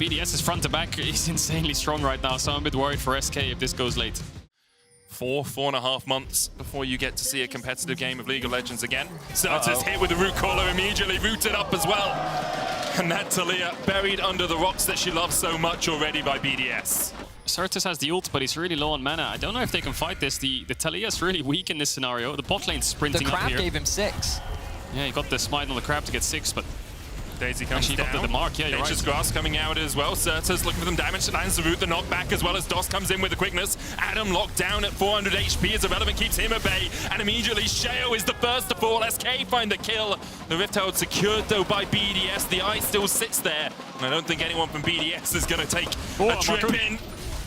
BDS is front to back. He's insanely strong right now, so I'm a bit worried for SK if this goes late. 4.5 months before you get to see a competitive game of League of Legends again. Certus hit with the root caller, immediately rooted up as well. And that Talia buried under the rocks that she loves so much already by BDS. Certus has the ult, but he's really low on mana. I don't know if they can fight this. The Talia is really weak in this scenario. The bot lane's sprinting up here. The crab gave him 6. Yeah, he got the smite on the crab to get 6, but Daisy comes actually down. got the mark. Yeah, you're Nature's right. Grass coming out as well. Certus looking for some damage. Lands the root, the knockback as well as DOS comes in with the quickness. Adam locked down at 400 HP as Irrelevant keeps him at bay. And immediately Sheo is the first to fall. SK find the kill. The Rift Herald secured though by BDS. The eye still sits there. And I don't think anyone from BDS is going to take a trip in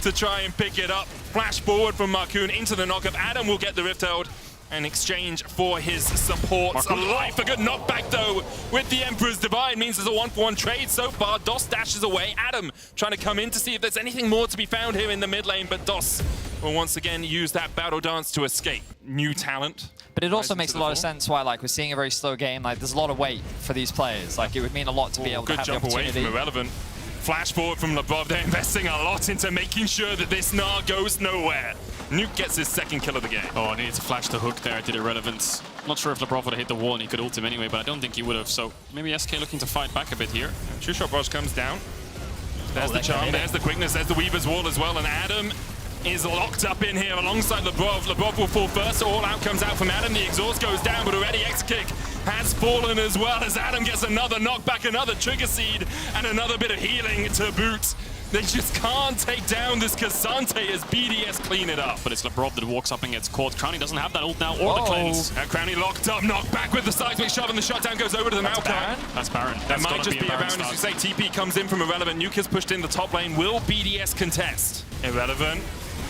to try and pick it up. Flash forward from Marcoon into the knockup. Adam will get the Rift Herald in exchange for his support. Alive, a good knockback though with the Emperor's Divine means there's a 1-for-1 trade so far. DOS dashes away. Adam trying to come in to see if there's anything more to be found here in the mid lane, but DOS will once again use that battle dance to escape. New talent. But it also makes a lot of sense why, like, we're seeing a very slow game. Like, there's a lot of weight for these players. Like, it would mean a lot to be able to have the opportunity. Good jump away from Irrelevant. Flash forward from Lebrov. They're investing a lot into making sure that this Gnar goes nowhere. Nuke gets his second kill of the game. Oh, I needed to flash the hook there. I did Irrelevant. Not sure if Lebrov would have hit the wall and he could ult him anyway, but I don't think he would have. So maybe SK looking to fight back a bit here. True Shot Rush comes down. There's the charm, there's the quickness, there's the Weaver's Wall as well, and Adam is locked up in here alongside Lebrov. Lebrov will fall first, so all out comes out from Adam. The exhaust goes down, but already X-Kick has fallen as well as Adam gets another knockback, another Trigger Seed, and another bit of healing to boot. They just can't take down this Cassante as BDS clean it up. But it's Lebrov that walks up and gets caught. Crownie doesn't have that ult now or the cleanse. And Crownie locked up, knocked back with the seismic shove, and the shutdown goes over to the Maokai. That's Baron. That might just be a Baron, as you say. TP comes in from Irrelevant. Nuke is pushed in the top lane. Will BDS contest? Irrelevant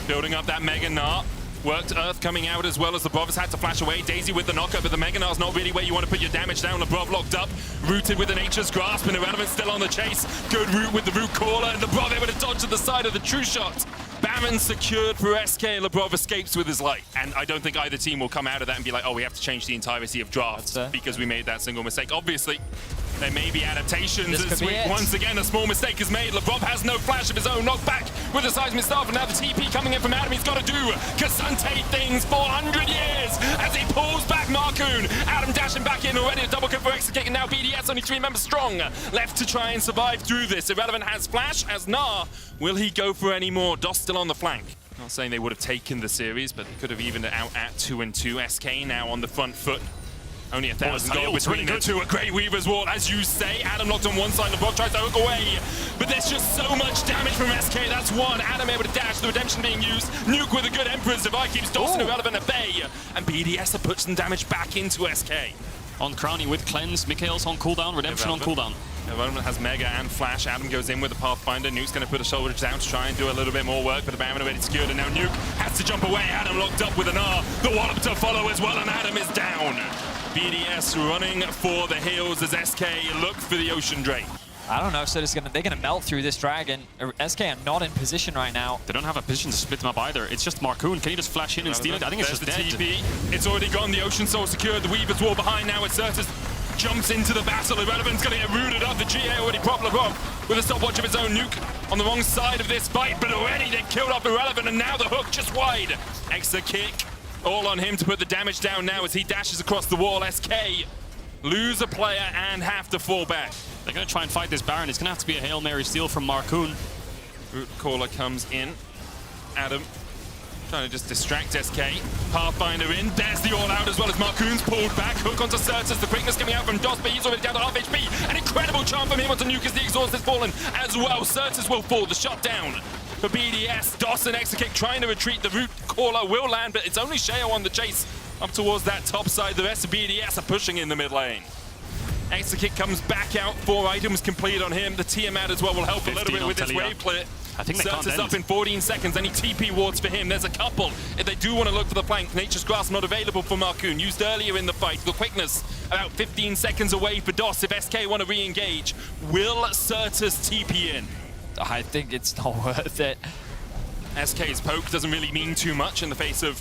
building up that Mega Gnar. Worked Earth coming out as well as Lebrov has had to flash away. Daisy with the knockup, but the Mega Gnar's not really where you want to put your damage down. Lebrov locked up, rooted with the Nature's Grasp, and Irrelevant still on the chase. Good root with the root caller, and Lebrov able to dodge to the side of the True Shot. Baron secured for SK. Lebrov escapes with his life. And I don't think either team will come out of that and be like, oh, we have to change the entirety of drafts because we made that single mistake. Obviously, there may be adaptations as once again a small mistake is made. Lebrov has no flash of his own. Knocked back with the seismic staff, and now the TP coming in from Adam. He's got to do Cassante things for 100 years as he pulls back Marcoon. Adam dashing back in already, a double kill for X-Kick, and now BDS only 3 members strong left to try and survive through this. Irrelevant has flash as Gnar. Will he go for any more? DOS still on the flank. Not saying they would have taken the series, but they could have evened it out at 2-2. SK now on the front foot. Only 1,000 gold between the two. A great Weaver's Wall, as you say. Adam locked on one side, Lebrov tries to hook away. But there's just so much damage from SK. That's one. Adam able to dash, the redemption being used. Nuke with a good Emperor's Divine keeps Dawson Irrelevant at bay. And BDS have put some damage back into SK. On Crownie with Cleanse, Mikhail's on cooldown, Redemption on cooldown. Irrelevant has Mega and Flash. Adam goes in with the Pathfinder. Nuke's going to put a shoulder down to try and do a little bit more work, but the Baron already secured, and now Nuke has to jump away. Adam locked up with an R. The wallop to follow as well, and Adam is down. BDS running for the hills as SK look for the Ocean Drake. I don't know, so they're gonna melt through this dragon. SK are not in position right now. They don't have a position to split them up either. It's just Marcoon. Can he just flash in and steal it? I think it's just the dead. TP. It's already gone. The Ocean Soul secured. The Weaver's Wall behind now. It's Certus jumps into the battle. Irrelevant's gonna get rooted up. The GA already propped Lebrov with a stopwatch of his own. Nuke on the wrong side of this fight, but already they killed off Irrelevant, and now the hook just wide. Extra kick. All on him to put the damage down now as he dashes across the wall. SK lose a player and have to fall back. They're going to try and fight this Baron. It's going to have to be a Hail Mary steal from Marcoon. Root caller comes in. Adam trying to just distract SK. Pathfinder in. There's the all-out as well as Marcoon's pulled back. Hook onto Certus. The quickness coming out from DOS, but he's already down to half HP. An incredible charm from him onto Nuke as the exhaust has fallen as well. Certus will fall. The shutdown for BDS. DOS and X-Kick trying to retreat. The root caller will land, but it's only Sheo on the chase up towards that top side. The rest of BDS are pushing in the mid lane. X-Kick comes back out, 4 items complete on him. The Tiamat as well will help a little bit with this wave clear. I think they can't end. Up in 14 seconds. Any TP wards for him? There's a couple. If they do want to look for the flank, Nature's Grasp not available for Marcoon. Used earlier in the fight. The quickness about 15 seconds away for DOS. If SK want to re-engage, will Certus TP in? I think it's not worth it. SK's poke doesn't really mean too much in the face of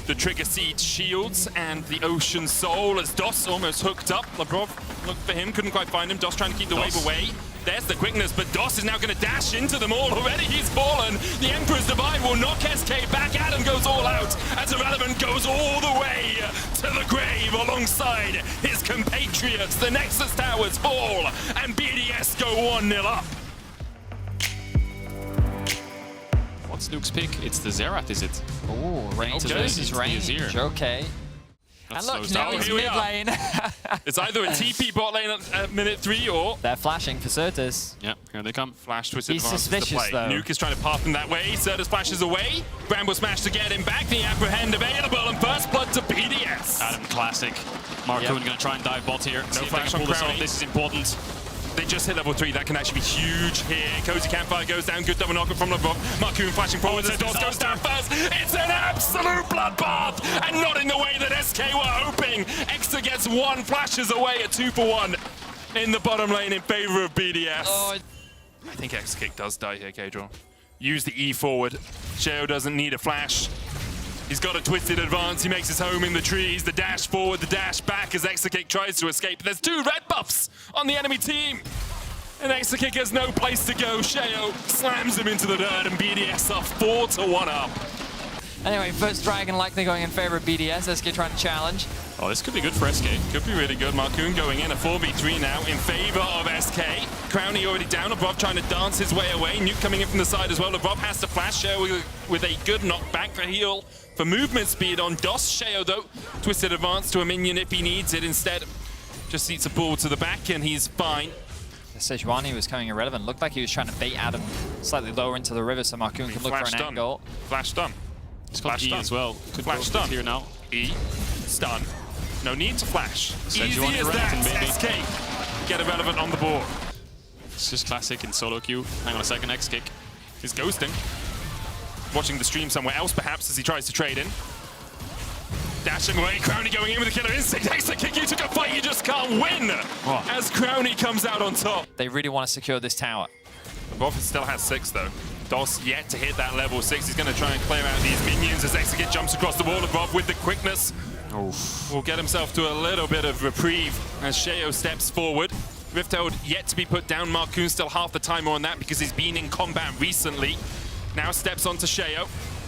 the Trigger Seed shields and the Ocean Soul as DOS almost hooked up. Lebrov looked for him, couldn't quite find him. DOS trying to keep the wave away. There's the quickness, but DOS is now going to dash into them all. Already he's fallen. The Emperor's Divine will knock SK back. Adam goes all out as Irrelevant goes all the way to the grave alongside his compatriots. The Nexus Towers fall and BDS go 1-0 up. What's Nuke's pick? It's the Xerath, is it? Oh, range Okay. versus range. Okay. That And look, slows now down. he's Here we mid are. lane. It's either a TP bot lane at minute 3 or They're flashing for Certus. Yeah, here they come. Flash twist He's advances the suspicious, play. though. Nuke is trying to path him that way. Certus flashes away. Bramble smash to get him back. The apprehend available and first blood to BDS. Adam classic. Marcoon going to try and dive bot here. See if they flash can on pull this Crowley. off. This is important. They just hit level 3. That can actually be huge here. Cozy Campfire goes down. Good double knocker from LeBron. Marcoon flashing forward. Oh, it's a Certus goes disaster. down first. It's an absolute bloodbath. And not in the way that SK were hoping. Extra gets 1. Flashes away at 2 for 1 in the bottom lane in favor of BDS. Oh, I think X-Kick does die here, K-Draw. Use the E forward. Sheo doesn't need a flash. He's got a twisted advance. He makes his home in the trees. The dash forward, the dash back as X-Kick tries to escape. There's 2 red buffs on the enemy team. And X-Kick has no place to go. Sheo slams him into the dirt and BDS are 4-1 up. Anyway, first Dragon likely going in favor of BDS. SK trying to challenge. Oh, this could be good for SK. Could be really good. Marcoon going in a 4v3 now in favor of SK. Crowny already down. Lebrov trying to dance his way away. Nuke coming in from the side as well. Lebrov has to flash. Sheo with a good knockback for heal for movement speed on DOS. Sheo though, twisted advance to a minion if he needs it. Instead, just eats a ball to the back and he's fine. Sejuani was coming Irrelevant. Looked like he was trying to bait Adam slightly lower into the river so Marcoon could look for an angle. Flash stun. He's got Flash E stun. as well. Could Flash go stun. here now. E. Stun. No need to flash. Sejuani Easy as Irrelevant, that. baby. SK get Irrelevant on the board. It's just classic in solo queue. Hang on a second, X-Kick. He's ghosting. Watching the stream somewhere else perhaps as he tries to trade in. Dashing away, Crowny going in with a killer instinct. X-Kick, you took a fight you just can't win. As Crowny comes out on top. They really want to secure this tower. Buffett still has 6 though. DOS yet to hit that level 6. He's going to try and clear out these minions as X-Kick jumps across the wall above with the quickness. Will get himself to a little bit of reprieve as Sheo steps forward. Rifthold yet to be put down. Marcoon still half the timer on that because he's been in combat recently. Now steps onto Sheo.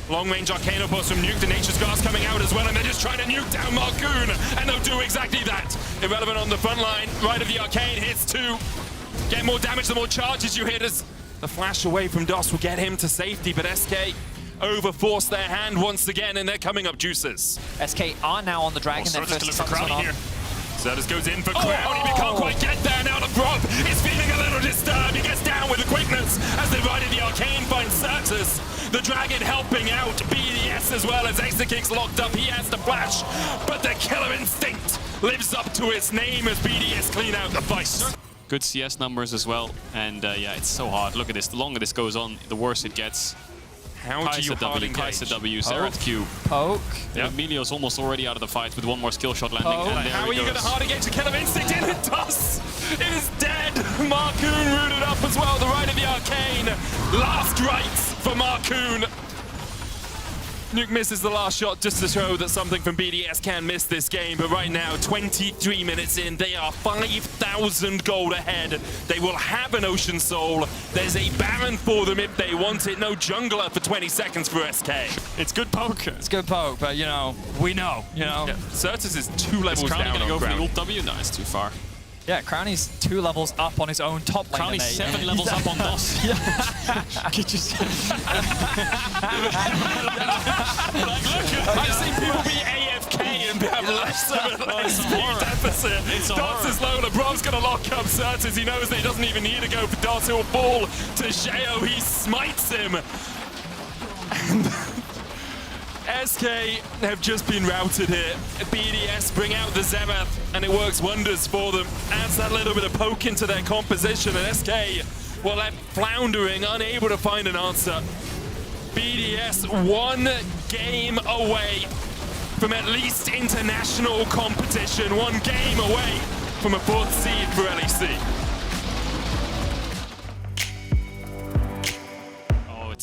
Long-range Arcano pulse from Nuke. The Nature's Guard's coming out as well, and they're just trying to nuke down Marcoon, and they'll do exactly that. Irrelevant on the front line. Right of the Arcane hits 2. Get more damage the more charges you hit as the flash away from DOS will get him to safety, but SK overforce their hand once again, and they're coming up juices. SK are now on the Dragon. Certus to look for Crowny here. Certus goes in for Crowny, but can't quite get there now. LeBron is feeling a little disturbed. He gets down with the quickness as they ride in the Arcane finds Certus. The Dragon helping out BDS as well as X-Kick's locked up. He has to flash, but the killer instinct lives up to its name as BDS clean out the fight. Good CS numbers as well. And yeah, it's so hard. Look at this. The longer this goes on, the worse it gets. How do you Kai'Sa hard W, engage? Kai'Sa W, Xerath Q. Poke. Yeah, Emilio's almost already out of the fight with one more skill shot landing. Oh. And there How he are you goes. going to hard engage the killer instinct? And it does! It is dead! Marcoon rooted up as well. The right of the Arcane. Last rites for Marcoon. Nuke misses the last shot just to show that something from BDS can miss this game. But right now, 23 minutes in, they are 5,000 gold ahead. They will have an Ocean Soul. There's a Baron for them if they want it. No jungler for 20 seconds for SK. It's good poke. It's good poke, but you know, we know, you know. Yeah. Certus is 2 levels Is Crowny down going to on go for the Crowny. ult W? No, it's too far. Yeah, Crowny's 2 levels up on his own top lane. Crowny's 7 levels up on DOS. Could you say? I've seen people be AFK and have less of a speed deficit. It's a DOS is low, LeBron's going to lock up Certus. He knows that he doesn't even need to go for DOS. He'll fall to Sheo. He smites him. And SK have just been routed here. BDS bring out the Xerath, and it works wonders for them. Adds that little bit of poke into their composition, and SK were left floundering, unable to find an answer. BDS 1 game away from at least international competition. 1 game away from a 4th seed for LEC.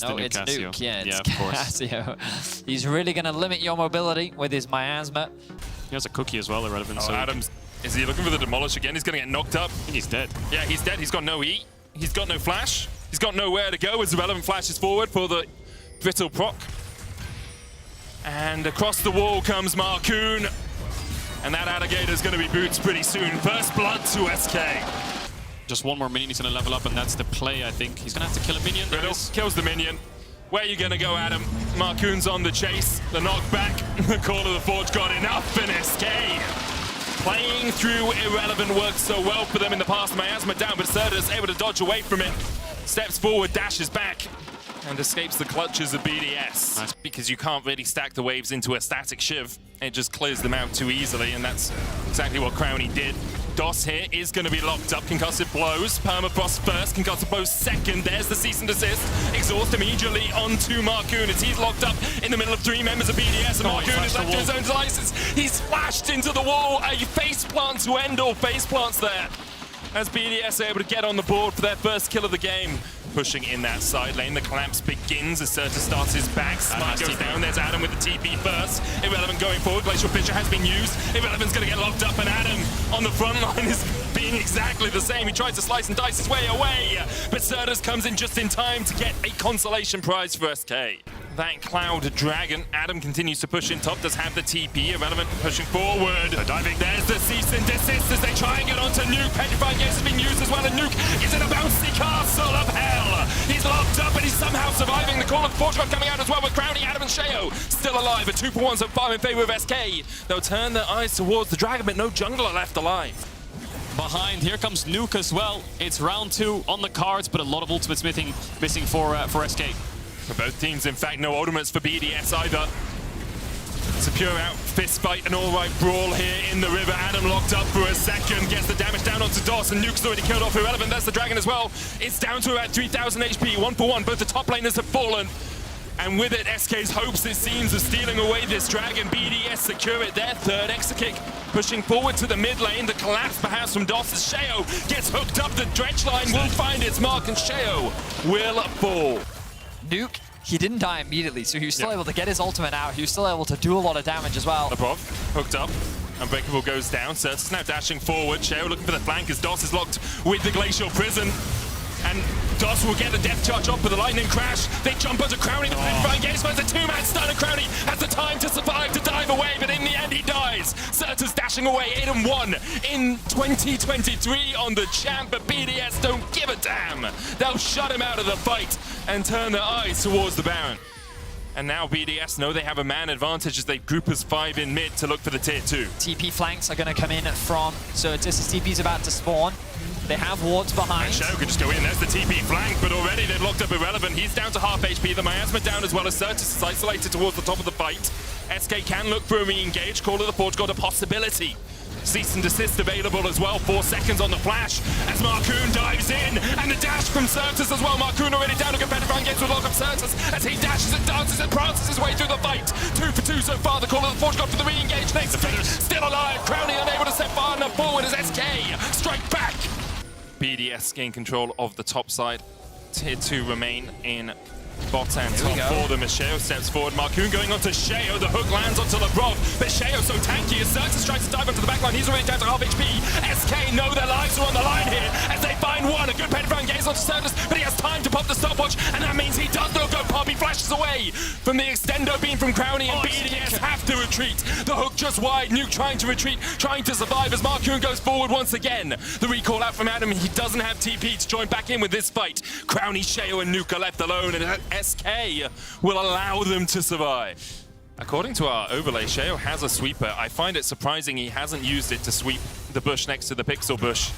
No, it's Casio. Nuke. Yeah, it's of course. Casio. He's really going to limit your mobility with his miasma. He has a cookie as well, Irrelevant. Oh, so Adams, is he looking for the demolish again? He's going to get knocked up. I think he's dead. Yeah, he's dead. He's got no E. He's got no flash. He's got nowhere to go as Irrelevant flashes forward for the brittle proc. And across the wall comes Marcoon. And that alligator's going to be boots pretty soon. First blood to SK. Just one more minion he's going to level up, and that's the play, I think. He's going to have to kill a minion. Riddle kills the minion. Where are you going to go, Adam? Marcoon's on the chase. The knockback. The Call of the Forge got enough in SK. Playing through Irrelevant worked so well for them in the past. Miasma down, but Serta's able to dodge away from it. Steps forward, dashes back, and escapes the clutches of BDS. Nice. Because you can't really stack the waves into a static shiv. It just clears them out too easily, and that's exactly what Crowny did. DOS here is going to be locked up. Concussive blows. Permafrost first. Concussive blows second. There's the cease and desist. Exhaust immediately onto Marcoon as he's locked up in the middle of 3 members of BDS. And Marcoon is left to his own devices. He's flashed into the wall. A face plant to end all face plants there. As BDS are able to get on the board for their first kill of the game. Pushing in that side lane, the collapse begins as Serta starts his back. Smart goes down, there's Adam with the TP first. Irrelevant going forward, Glacial Fissure has been used. Irrelevant's gonna get locked up, and Adam on the front line is being exactly the same. He tries to slice and dice his way away, but Serta's comes in just in time to get a consolation prize for SK. That Cloud Dragon, Adam continues to push in top, does have the TP, Irrelevant pushing forward. Diving, there's the cease and desist as they try and get onto Nuke. Petrifying Gaze has been used as well, and Nuke is in a bouncy castle of hell. He's locked up, and he's somehow surviving. The Call of the Forge coming out as well with Crowny, Adam, and Sheo still alive. A 2-for-1 so far in favor of SK. They'll turn their eyes towards the Dragon, but no jungler left alive. Behind, here comes Nuke as well. It's round 2 on the cards, but a lot of ultimates missing for SK. For both teams, in fact, no ultimates for BDS either. It's a pure out fist fight, an all-right brawl here in the river. Adam locked up for a second, gets the damage down onto DOS, and Nuke's already killed off Irrelevant. There's the Dragon as well. It's down to about 3,000 HP, 1-for-1. Both the top laners have fallen. And with it, SK's hopes, it seems, of stealing away this Dragon. BDS secure it, their third Extra Kick. Pushing forward to the mid lane, the collapse perhaps from DOS as Sheo gets hooked up. The dredge line will find its mark, and Sheo will fall. Nuke, he didn't die immediately, so he was still able to get his ultimate out. He was still able to do a lot of damage as well. Above, hooked up. Unbreakable goes down. Serta's now dashing forward. Sheo looking for the flank as DOS is locked with the Glacial Prison. And DOS will get the death charge off with the lightning crash. They jump onto Crowny. The Petrifying Gaze finds a 2-man stun, and Crowny has the time to survive to dive away, but in the end he dies. Serta's dashing away 8-1 in 2023 on the champ, but BDS don't give a damn. They'll shut him out of the fight and turn their eyes towards the Baron. And now BDS know they have a man advantage as they group as 5 in mid to look for the tier 2. TP flanks are going to come in from Sertus as TP's about to spawn. They have wards behind. And Sheo could just go in. There's the TP flank, but already they've locked up Irrelevant. He's down to half HP. The Miasma down as well as Sertus is isolated towards the top of the fight. SK can look for a re-engage. Call of the Forge got a possibility. Cease and desist available as well. 4 seconds on the flash as Marcoon dives in, and the dash from Sertus as well. Marcoon already down to Petrifying Gaze with lock up Sertus as he dashes and dances and prances his way through the fight. 2 for 2 so far. The Call of the Forge got for the re-engage. Next still alive. Crowny unable to step far enough forward as SK strike back. BDS gain control of the top side. Tier 2 remain in bot and top for them as Sheo steps forward. Marcoon going onto Sheo. The hook lands onto Lebrov, but Sheo so tanky as Sertus tries to dive onto the backline. He's already down to half HP. SK know their lives are on the line here as they find one. A good Petrifying Gaze onto Sertus, but he has time to pop the stopwatch, and that means he does not go pop. He flashes away from the extendo beam from Crowny, and BDS have to retreat. The hook just wide. Nuke trying to retreat, trying to survive as Marcoon goes forward once again. The recall out from Adam. He doesn't have TP to join back in with this fight. Crowny, Sheo, and Nuke are left alone, and SK will allow them to survive. According to our overlay, Sheo has a sweeper. I find it surprising he hasn't used it to sweep the bush next to the pixel bush.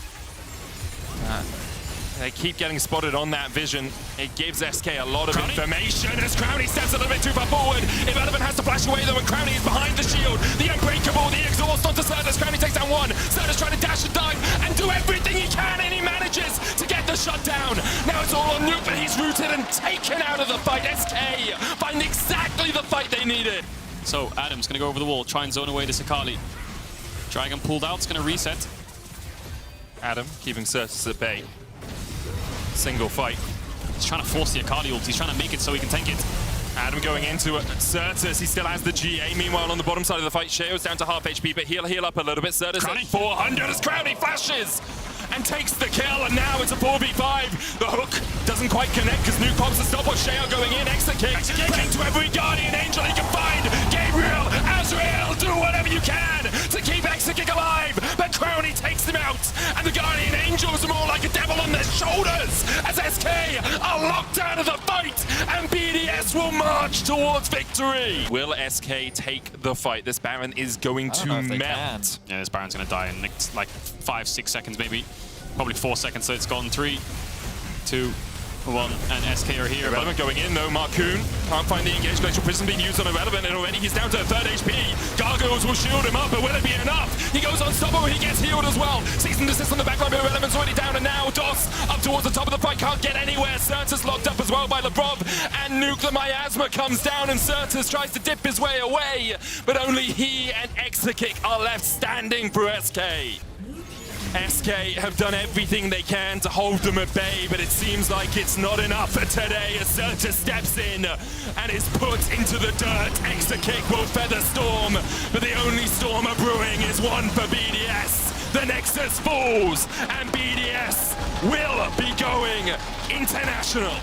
They keep getting spotted on that vision. It gives SK a lot of information as Crowny steps a little bit too far forward. Irrelevant has to flash away though, and Crowny is behind the shield. The Unbreakable, the exhaust onto Sertus. Crowny takes down one. Sertus trying to dash and dive and do everything he can, and he manages to get the shutdown. Now it's all on Nuke, but he's rooted and taken out of the fight. SK find exactly the fight they needed. So Adam's going to go over the wall, try and zone away this Akali. Dragon pulled out, it's going to reset. Adam keeping Sertus at bay. Single fight. He's trying to force the Akali ult. He's trying to make it so he can tank it. Adam going into it. Sertus, he still has the GA. Meanwhile, on the bottom side of the fight, Sheo's down to half HP, but he'll heal up a little bit. Sertus at 400 as Crowny flashes. and takes the kill, and now it's a 4v5. The hook doesn't quite connect because Nuke pops the stopwatch. Shea going in, Exekick, praying to every Guardian Angel he can find. Gabriel, Azrael, do whatever you can to keep Exekick alive, but Crowny takes him out, and the Guardian Angels are more like a devil on their shoulders as SK are locked out of the fight, and BDS will march towards victory. Will SK take the fight? This Baron is going to melt. Yeah, this Baron's gonna die in next, like 5-6 seconds, maybe. Probably 4 seconds, so it's gone. 3, 2, 1, and SK are here. Irrelevant going in though, Marcoon can't find the engaged glacial prison being used on Irrelevant, and already he's down to 3rd HP. Gargoyles will shield him up, but will it be enough? He goes unstoppable, he gets healed as well. Cease and desist on the backline, but Irrelevant's already down, and now DOS up towards the top of the fight, can't get anywhere. Certus locked up as well by Lebrov, and Nuke the Miasma comes down, and Certus tries to dip his way away, but only he and Exekick are left standing for SK. SK have done everything they can to hold them at bay, but it seems like it's not enough today as Certus steps in and is put into the dirt. Exekick will feather Storm, but the only storm brewing is one for BDS. The Nexus falls, and BDS will be going international.